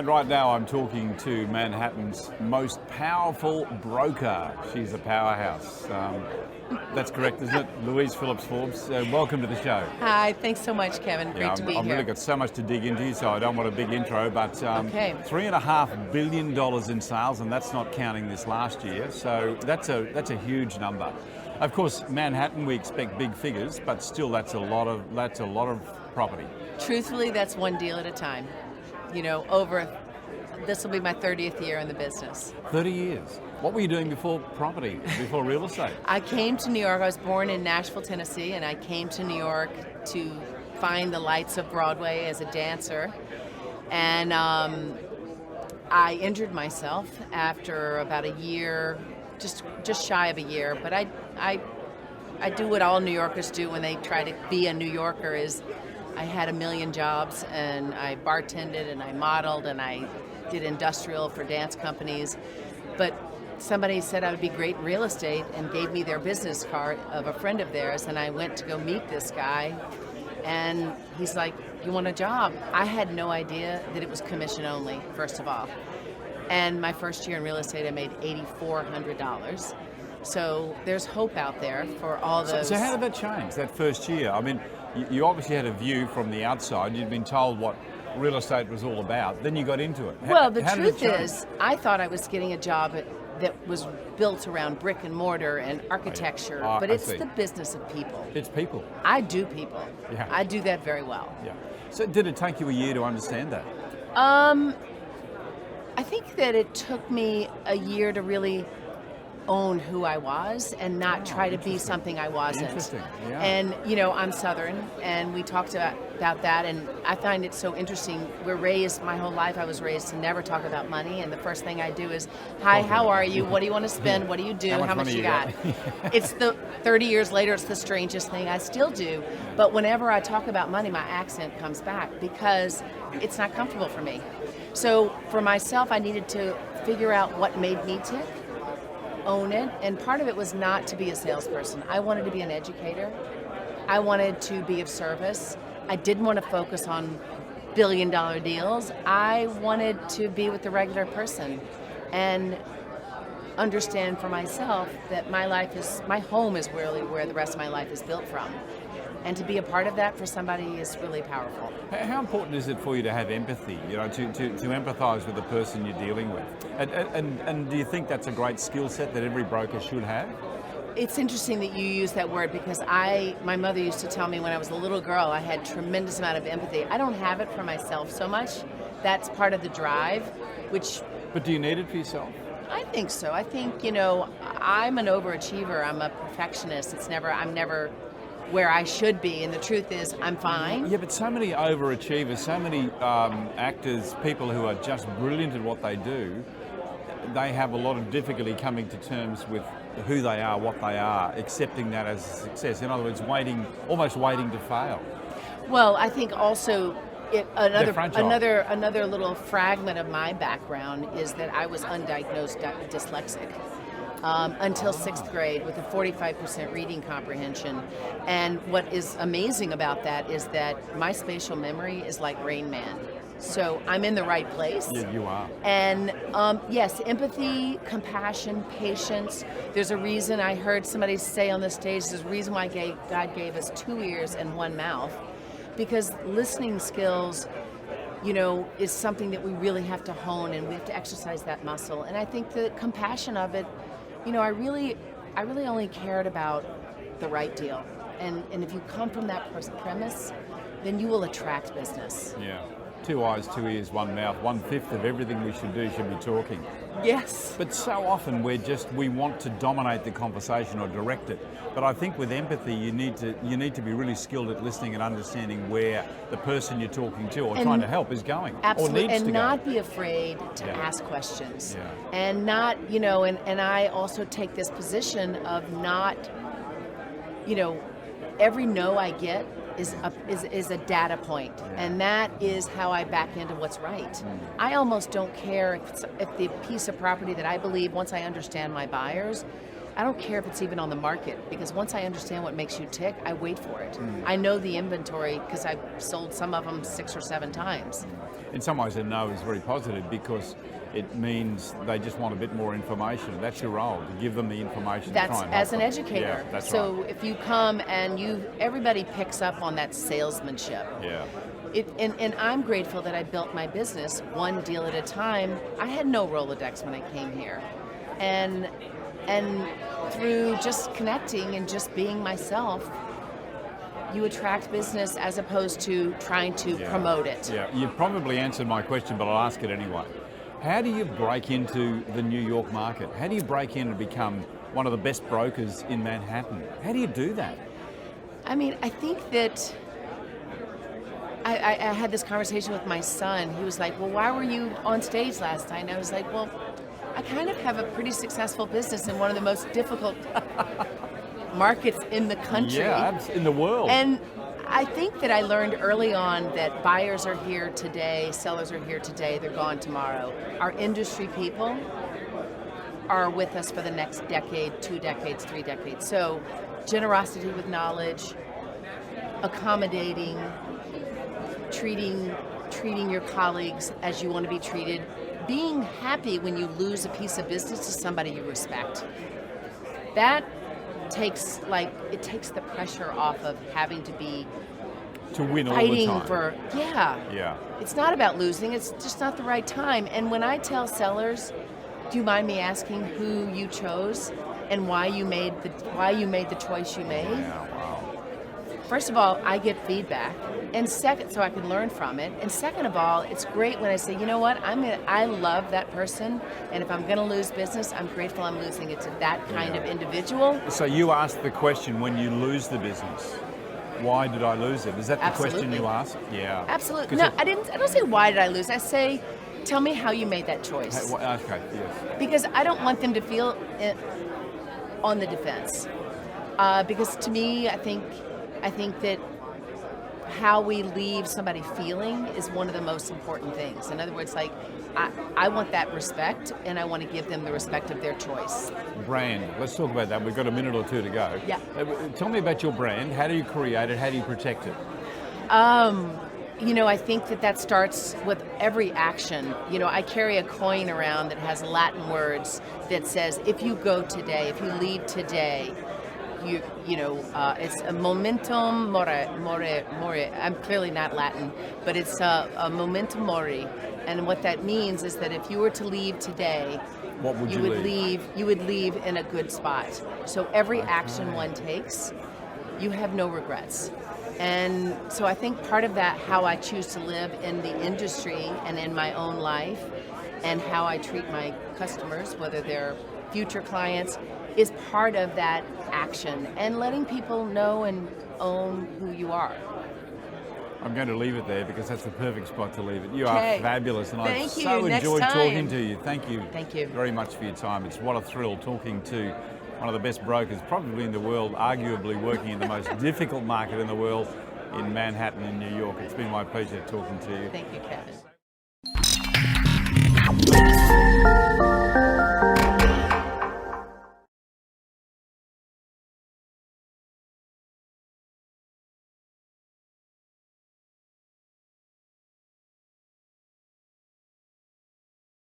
And right now I'm talking to Manhattan's most powerful broker. She's a powerhouse. That's correct, isn't it? Louise Phillips Forbes. Welcome to the show. Hi, thanks so much, Kevin. Great to be I've here. really got so much to dig into, so I don't want a big intro, but Okay. $3.5 billion in sales, and that's not counting this last year. So that's a huge number. Of course, Manhattan, we expect big figures, but still that's a lot of property. Truthfully, that's one deal at a time. You know, this will be my 30th year in the business. 30 years. What were you doing before property, before real estate? I came to New York. I was born in Nashville, Tennessee, and I came to New York to find the lights of Broadway as a dancer. And I injured myself after about a year, just shy of a year. But I do what all New Yorkers do when they try to be a New Yorker is I had a million jobs, and I bartended, and I modeled, and I did industrial for dance companies. But somebody said I would be great in real estate and gave me their business card of a friend of theirs, and I went to go meet this guy, and he's like, "You want a job?" I had no idea that it was commission only, first of all. And my first year in real estate, I made $8,400. So there's hope out there for all those. So how did that change, that first year? I mean, you obviously had a view from the outside. You'd been told what real estate was all about. Then you got into it. Well, the truth is, I thought I was getting a job that was built around brick and mortar and architecture, but it's the business of people. It's people. I do people. Yeah. I do that very well. Yeah. So did it take you a year to understand that? I think that it took me a year to really own who I was and not try to be something I wasn't. Interesting, yeah. And, you know, I'm Southern, and we talked about that, and I find it so interesting. My whole life I was raised to never talk about money, and the first thing I do is, "Hi, how are you? What do you want to spend? What do you do? How much you got?" It's 30 years later, it's the strangest thing I still do, but whenever I talk about money, my accent comes back because it's not comfortable for me. So for myself, I needed to figure out what made me tick, own it, and part of it was not to be a salesperson. I wanted to be an educator. I wanted to be of service. I didn't want to focus on billion-dollar deals. I wanted to be with the regular person and understand for myself that my home is really where the rest of my life is built from. And to be a part of that for somebody is really powerful. How important is it for you to have empathy, you know, to empathise with the person you're dealing with? And do you think that's a great skill set that every broker should have? It's interesting that you use that word because my mother used to tell me when I was a little girl I had tremendous amount of empathy. I don't have it for myself so much. That's part of the drive, But do you need it for yourself? I think so. I think, you know, I'm an overachiever. I'm a perfectionist. I'm never where I should be, and the truth is I'm fine. Yeah, but so many overachievers, so many actors, people who are just brilliant at what they do, they have a lot of difficulty coming to terms with who they are, what they are, accepting that as a success. In other words, almost waiting to fail. Well, I think also another little fragment of my background is that I was undiagnosed dyslexic. Until 6th grade with a 45% reading comprehension. And what is amazing about that is that my spatial memory is like Rain Man. So I'm in the right place. Yeah, you are. And yes, empathy, compassion, patience. There's a reason I heard somebody say on the stage, there's a reason why God gave us 2 ears and 1 mouth. Because listening skills, you know, is something that we really have to hone, and we have to exercise that muscle. And I think the compassion of it, you know, I really only cared about the right deal. And if you come from that premise, then you will attract business. Yeah. 2 eyes, 2 ears, 1 mouth. 1/5 of everything we should do should be talking. Yes. But so often we want to dominate the conversation or direct it. But I think with empathy, you need to be really skilled at listening and understanding where the person you're talking to or trying to help is going. Absolutely. Or needs to not go. be afraid to ask questions. Yeah. And not, you know, and I also take this position of not, you know, every no I get is a data point, and that is how I back into what's right. I almost don't care if the piece of property that I believe, once I understand my buyers, I don't care if it's even on the market, because once I understand what makes you tick, I wait for it. I know the inventory because I've sold some of them 6 or 7 times. in some ways a no is very positive because it means they just want a bit more information. That's your role, to give them the information. That's try and as help an them. educator. Yeah, that's so right. if you come and everybody picks up on that salesmanship. Yeah. And I'm grateful that I built my business one deal at a time. I had no Rolodex when I came here. And through just connecting and just being myself, you attract business as opposed to trying to promote it. Yeah, you've probably answered my question, but I'll ask it anyway. How do you break into the New York market? How do you break in and become one of the best brokers in Manhattan? How do you do that? I mean, I think that I had this conversation with my son. He was like, well, why were you on stage last night? And I was like, well, I kind of have a pretty successful business in one of the most difficult markets in the country. Yeah, in the world. And I think that I learned early on that buyers are here today, sellers are here today, they're gone tomorrow. Our industry people are with us for the next decade, 2 decades, 3 decades. So generosity with knowledge, accommodating, treating your colleagues as you want to be treated, being happy when you lose a piece of business to somebody you respect. That takes the pressure off of having to be to win all fighting the time. for Yeah. It's not about losing, it's just not the right time. And when I tell sellers, do you mind me asking who you chose and why you made the choice you made? Yeah, wow. First of all, I get feedback, and second, so I can learn from it. And second of all, it's great when I say, you know what, I love that person, and if I'm going to lose business, I'm grateful I'm losing it to that kind of individual. So you ask the question when you lose the business, why did I lose it? Is that the question you ask? Yeah. Absolutely. No, I don't say why did I lose. I say, tell me how you made that choice. Okay, yes. Because I don't want them to feel on the defense. Because to me, I think that how we leave somebody feeling is one of the most important things. In other words, like, I want that respect, and I want to give them the respect of their choice. Brand. Let's talk about that. We've got a minute or two to go. Yeah. Tell me about your brand. How do you create it? How do you protect it? I think that starts with every action. I carry a coin around that has Latin words that says, if you go today, if you leave today, it's a momentum mori. I'm clearly not Latin, but it's a momentum mori. And what that means is that if you were to leave today, what would you would leave in a good spot. So every action one takes, you have no regrets. And so I think part of that, how I choose to live in the industry and in my own life, and how I treat my customers, whether they're future clients, is part of that action and letting people know and own who you are. I'm going to leave it there because that's the perfect spot to leave it. You Okay. are fabulous, and I've Thank you. so Next enjoyed time. talking to you. Thank you. Thank you. Very much for your time. It's what a thrill talking to one of the best brokers probably in the world, arguably working in the most difficult market in the world in Manhattan in New York. It's been my pleasure talking to you. Thank you, Kevin.